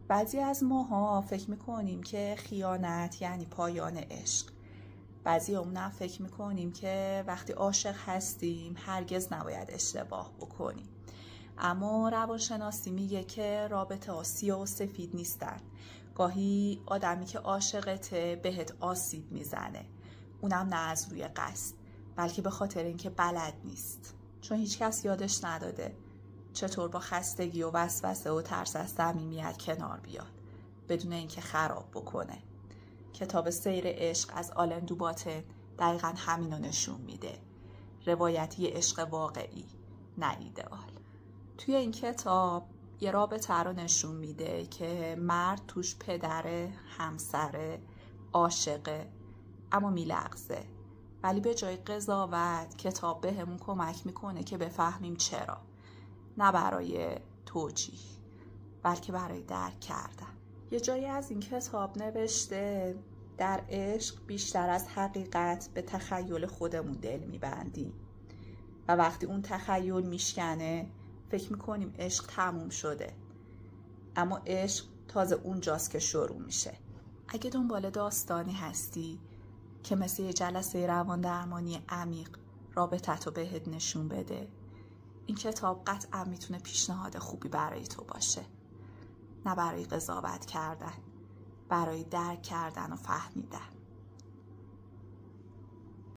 بعضی از ماها فکر میکنیم که خیانت یعنی پایان عشق. بعضی اونم فکر میکنیم که وقتی عاشق هستیم هرگز نباید اشتباه بکنیم. اما روانشناسی میگه که رابطه ها سیاه و سفید نیستن. گاهی آدمی که عاشقته بهت آسیب میزنه، اونم نه از روی قصد، بلکه به خاطر اینکه بلد نیست، چون هیچ کس یادش نداده چطور با خستگی و وسوسه و ترس از صمیمیت کنار بیاد بدون اینکه خراب بکنه. کتاب سیر عشق از آلن دوباتن دقیقاً همینو نشون میده. روایتی عشق واقعی، نه ایدئال. توی این کتاب یه رابطه رو نشون میده که مرد توش پدره، همسره، عاشقه، اما میلغزه. ولی به جای قضاوت کتاب بهمون کمک میکنه که بفهمیم چرا. نه برای توجیه، بلکه برای درک کردن. یه جایی از این کتاب نوشته در عشق بیشتر از حقیقت به تخیل خودمون دل میبندیم و وقتی اون تخیل میشکنه فکر میکنیم عشق تموم شده، اما عشق تازه اونجاست که شروع میشه. اگه دنبال داستانی هستی که مثل یه جلسه روان درمانی عمیق رابطتو بهت نشون بده، این کتاب قطعا میتونه پیشنهاد خوبی برای تو باشه. نه برای قضاوت کردن، برای درک کردن و فهمیدن.